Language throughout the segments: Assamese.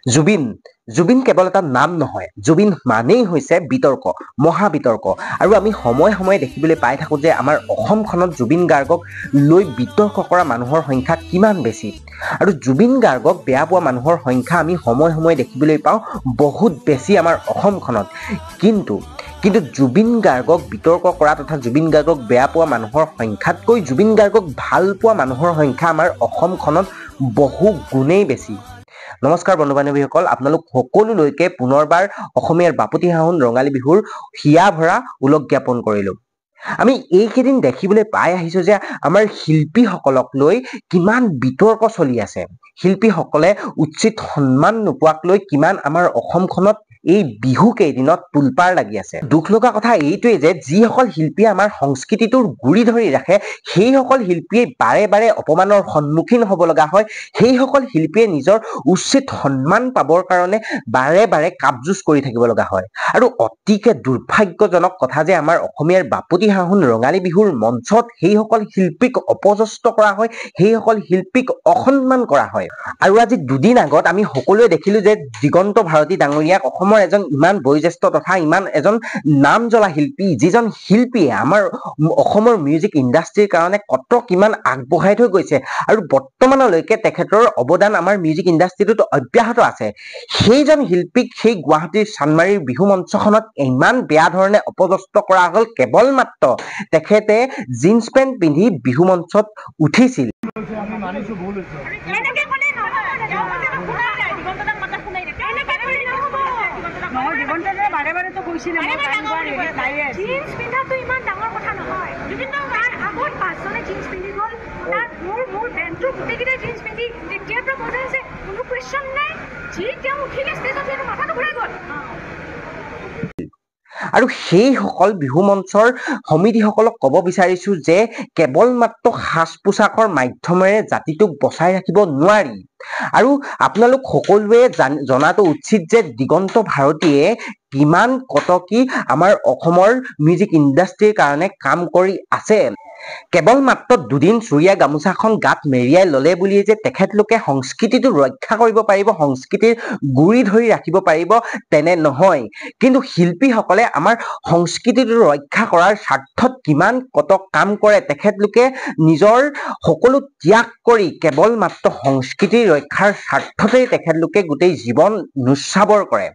জুবিন জুবিন কেৱল এটা নাম নহয়, জুবিন মানেই হৈছে বিতৰ্ক, মহাবিতৰ্ক। আৰু আমি সময়ে সময়ে দেখিবলৈ পাই থাকোঁ যে আমাৰ অসমখনত জুবিন গাৰ্গক লৈ বিতৰ্ক কৰা মানুহৰ সংখ্যা কিমান বেছি। আৰু জুবিন গাৰ্গক বেয়া পোৱা মানুহৰ সংখ্যা আমি সময়ে সময়ে দেখিবলৈ পাওঁ বহুত বেছি আমাৰ অসমখনত। কিন্তু জুবিন গাৰ্গক বিতৰ্ক কৰা তথা জুবিন গাৰ্গক বেয়া পোৱা মানুহৰ সংখ্যাতকৈ জুবিন গাৰ্গক ভাল পোৱা মানুহৰ সংখ্যা আমাৰ অসমখনত বহু গুণেই বেছি। নমস্কাৰ বন্ধু বান্ধৱীসকল, আপোনালোক সকলোলৈকে পুনৰবাৰ অসমীয়াৰ বাপতি সাহোন ৰঙালী বিহুৰ হিয়া ভৰা ওলগ জ্ঞাপন কৰিলোঁ। আমি এইকেইদিন দেখিবলৈ পাই আহিছোঁ যে আমাৰ শিল্পীসকলক লৈ কিমান বিতৰ্ক চলি আছে। শিল্পীসকলে উচিত সন্মান নোপোৱাক লৈ কিমান আমাৰ অসমখনত এই বিহু কেইদিনত তোলপাৰ লাগি আছে। দুখ লগা কথা এইটোৱে যে যিসকল শিল্পীয়ে আমাৰ সংস্কৃতিটোৰ গুৰি ধৰি ৰাখে সেইসকল শিল্পীয়ে বাৰে বাৰে অপমানৰ সন্মুখীন হ'ব লগা হয়। সেইসকল শিল্পীয়ে নিজৰ উচিত সন্মান পাবৰ কাৰণে বাৰে বাৰে কাপযুঁজ কৰি থাকিব লগা হয়। আৰু অতিকে দুৰ্ভাগ্যজনক কথা যে আমাৰ অসমীয়াৰ বাপতি সাহোন ৰঙালী বিহুৰ মঞ্চত সেইসকল শিল্পীক অপযস্ত কৰা হয়, সেইসকল শিল্পীক অসন্মান কৰা হয়। আৰু আজি দুদিন আগত আমি সকলোৱে দেখিলোঁ যে দিগন্ত ভাৰতী ডাঙৰীয়াক, অসমৰ এজন ইমান বয়োজ্যেষ্ঠ তথা ইমান এজন নাম জ্বলা শিল্পী, যিজন শিল্পীয়ে আমাৰ অসমৰ মিউজিক ইণ্ডাষ্ট্ৰীৰ কাৰণে কিমান আগবঢ়াই থৈ গৈছে আৰু বৰ্তমানলৈকে তেখেতৰ অৱদান আমাৰ মিউজিক ইণ্ডাষ্ট্ৰীটোত অব্যাহত আছে। সেইজন শিল্পীক সেই গুৱাহাটীৰ চানমাৰীৰ বিহু মঞ্চখনত ইমান বেয়া ধৰণে অপদস্থ কৰা হ'ল কেৱল মাত্ৰ তেখেতে জিন্স পেণ্ট পিন্ধি বিহু মঞ্চত উঠিছিল। আৰু সেইসকল বিহু মঞ্চৰ সমিতিসকলক ক'ব বিচাৰিছোঁ যে কেৱল মাত্ৰ সাজ পোছাকৰ মাধ্যমেৰে জাতিটোক বচাই ৰাখিব নোৱাৰি। আৰু আপোনালোক সকলোৱে জনাটো উচিত যে দিগন্ত ভাৰতীয়ে কিমান কটকী আমাৰ অসমৰ মিউজিক ইণ্ডাষ্ট্ৰীৰ কাৰণে কাম কৰি আছে। কেৱল মাত্ৰ দুদিন চুৰীয়া গামোচাখন গাত মেৰিয়াই ল'লে বুলিয়ে যে তেখেতলোকে সংস্কৃতিটো ৰক্ষা কৰিব পাৰিব, সংস্কৃতিৰ গুৰি ধৰি ৰাখিব পাৰিব তেনে নহয়। কিন্তু শিল্পীসকলে আমাৰ সংস্কৃতিটো ৰক্ষা কৰাৰ স্বাৰ্থত কিমান কাম কৰে। তেখেতলোকে নিজৰ সকলো ত্যাগ কৰি কেৱল মাত্ৰ সংস্কৃতিৰ ৰক্ষাৰ স্বাৰ্থতেই তেখেতলোকে গোটেই জীৱন নুচ্ছাবৰ কৰে।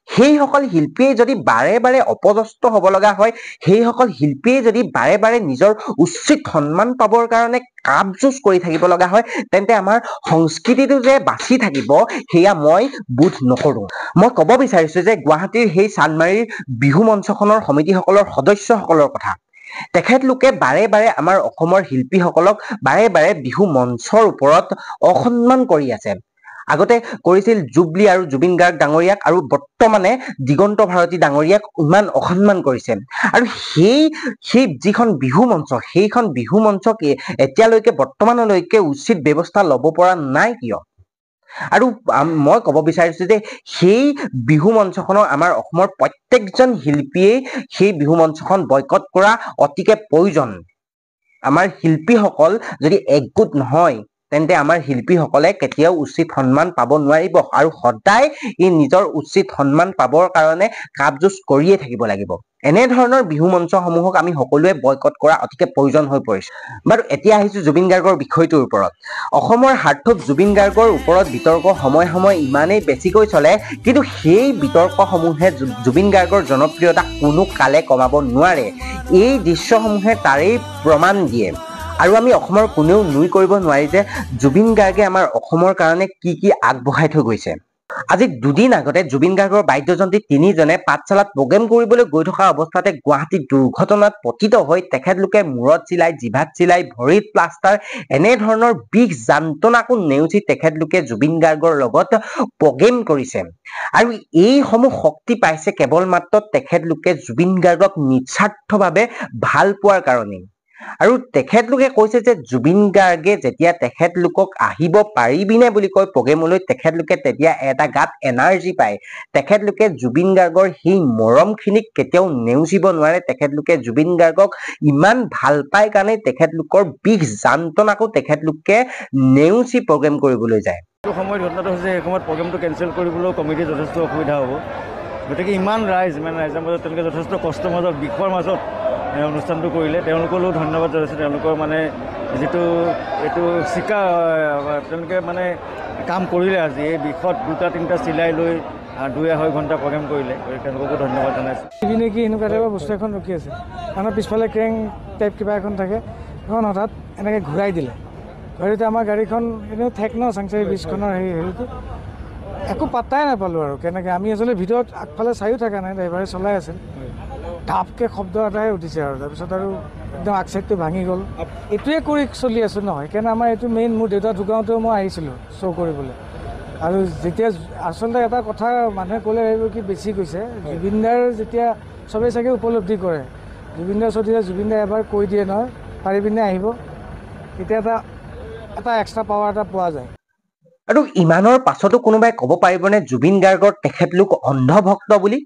সেইসকল শিল্পীয়ে যদি বাৰে বাৰে অপদস্থ হ'ব লগা হয়, সেইসকল শিল্পীয়ে যদি বাৰে বাৰে নিজৰ উচিত সন্মান পাবৰ কাৰণে কাপযুঁজ কৰি থাকিব লগা হয়, তেন্তে আমাৰ সংস্কৃতিটো যে বাচি থাকিব সেয়া মই বোধ নকৰোঁ। মই ক'ব বিচাৰিছোঁ যে গুৱাহাটীৰ সেই চানমাৰীৰ বিহু মঞ্চখনৰ সমিতিসকলৰ সদস্যসকলৰ কথা। তেখেতলোকে বাৰে বাৰে আমাৰ অসমৰ শিল্পীসকলক বাৰে বাৰে বিহু মঞ্চৰ ওপৰত অসন্মান কৰি আছে। আগতে কৰিছিল জুবলি আৰু জুবিন গাৰ্গ ডাঙৰীয়াক, আৰু বৰ্তমানে দিগন্ত ভাৰতী ডাঙৰীয়াক ইমান অসন্মান কৰিছে। আৰু সেই যিখন বিহু মঞ্চ, সেইখন বিহু মঞ্চক এতিয়ালৈকে বৰ্তমানলৈকে উচিত ব্যৱস্থা ল'ব পৰা নাই কিয়? আৰু মই ক'ব বিচাৰিছোঁ যে সেই বিহু মঞ্চখনৰ আমাৰ অসমৰ প্ৰত্যেকজন শিল্পীয়ে সেই বিহু মঞ্চখন বয়কট কৰা অতিকে প্ৰয়োজন। আমাৰ শিল্পীসকল যদি একগোট নহয় তেন্তে আমাৰ শিল্পীসকলে কেতিয়াও উচিত সন্মান পাব নোৱাৰিব, আৰু সদায় নিজৰ উচিত সন্মান পাবৰ কাৰণে কাপযুঁজ কৰিয়ে থাকিব লাগিব। এনেধৰণৰ বিহু মঞ্চসমূহক আমি সকলোৱে বয়কট কৰা অতিকে প্ৰয়োজন হৈ পৰিছে। বাৰু এতিয়া আহিছোঁ জুবিন গাৰ্গৰ বিষয়টোৰ ওপৰত। অসমৰ সাৰ্থক জুবিন গাৰ্গৰ ওপৰত বিতৰ্ক সময়ে সময়ে ইমানেই বেছিকৈ চলে, কিন্তু সেই বিতৰ্কসমূহে জুবিন গাৰ্গৰ জনপ্ৰিয়তা কোনো কালে কমাব নোৱাৰে। এই দৃশ্যসমূহে তাৰেই প্ৰমাণ দিয়ে। আৰু আমি অসমৰ কোনেও নুই কৰিব নোৱাৰি যে জুবিন গাৰ্গে আমাৰ অসমৰ কাৰণে কি কি আগবঢ়াই থৈ গৈছে। আজি দুদিন আগতে জুবিন গাৰ্গৰ বাদ্যযন্ত্ৰী তিনিজনে পাঠশালাত প্ৰগ্ৰেম কৰিবলৈ গৈ থকা অৱস্থাতে গুৱাহাটীত দুৰ্ঘটনাত পতিত হৈ তেখেতলোকে মূৰত চিলাই, জিভাত চিলাই, ভৰিত প্লাষ্টাৰ, এনেধৰণৰ বিষ যান্ত্ৰণাকো নেওচি তেখেতলোকে জুবিন গাৰ্গৰ লগত প্ৰগ্ৰেম কৰিছে। আৰু এইসমূহ শক্তি পাইছে কেৱল মাত্ৰ তেখেতলোকে জুবিন গাৰ্গক নিস্বাৰ্থভাৱে ভাল পোৱাৰ কাৰণেই। আৰু তেখেতলোকে কৈছে যে জুবিন গাৰ্গে যেতিয়া তেখেতলোকক আহিব পাৰিবিনে বুলি কয় প্ৰগ্ৰেমলৈ, তেখেতলোকে তেতিয়া এটা গাত এনাৰ্জি পায়। তেখেতলোকে জুবিন গাৰ্গৰ সেই মৰমখিনিক কেতিয়াও নেওচিব নোৱাৰে। তেখেতলোকে জুবিন গাৰ্গক ইমান ভাল পায় কাৰণে তেখেতলোকৰ বিষ যান্ত্ৰণাকো তেখেতলোকে নেওচি প্ৰগ্ৰেম কৰিবলৈ যায়। সময়ত ঘটনাটো হৈছে সেই সময়ত প্ৰগ্ৰেমটো কেঞ্চেল কৰিবলৈও কমিটিৰ যথেষ্ট অসুবিধা হ'ব। গতিকে ইমান ৰাইজৰ মাজত তেওঁলোকে যথেষ্ট কষ্টৰ মাজত বিষৰ মাজত অনুষ্ঠানটো কৰিলে, তেওঁলোকলৈও ধন্যবাদ জনাইছোঁ। তেওঁলোকৰ মানে যিটো এইটো তেওঁলোকে মানে কাম কৰিলে আজি এই বিষত 2-3টা চিলাই লৈ 2-2.5 ঘণ্টা প্ৰগ্ৰেম কৰিলে, তেওঁলোককো ধন্যবাদ জনাইছোঁ। টিভি নেকি এনেকুৱা টাইপৰ বস্তু এখন ৰখি আছে, কাৰণ পিছফালে ক্ৰেং টাইপ কিবা এখন থাকে, এখন হঠাৎ এনেকৈ ঘূৰাই দিলে। ঘূৰাই আমাৰ গাড়ীখন এনেও ঠেক ন চাংচাৰি ব্ৰিজখনৰ হেৰিটো একো পাত্তাই নাপালোঁ আৰু কেনেকৈ। আমি আচলতে ভিতৰত আগফালে চায়ো থকা নাই, ড্ৰাইভাৰে চলাই আছিল, ঢাপকৈ শব্দ এটাই উঠিছে আৰু তাৰপিছত আৰু একদম আগচাইডটো ভাঙি গ'ল। এইটোৱে কৰি চলি আছোঁ নহয়, সেইকাৰণে আমাৰ এইটো মেইন। মোৰ দেউতা ঢুকাওঁতেও মই আহিছিলোঁ শ্ব' কৰিবলৈ। আৰু যেতিয়া আচলতে এটা কথা মানুহে ক'লে ভাবিব কি বেছি কৈছে, জুবিনদাৰ যেতিয়া চবেই চাগে উপলব্ধি কৰে, জুবিনদাৰ ওচৰত জুবিনদাই এবাৰ কৈ দিয়ে নহয় পাৰিবিনে আহিব, তেতিয়া এটা এক্সট্ৰা পাৱাৰ এটা পোৱা যায়। আৰু ইমানৰ পাছতো কোনোবাই ক'ব পাৰিবনে জুবিন গাৰ্গৰ তেখেতলোক অন্ধভক্ত বুলি?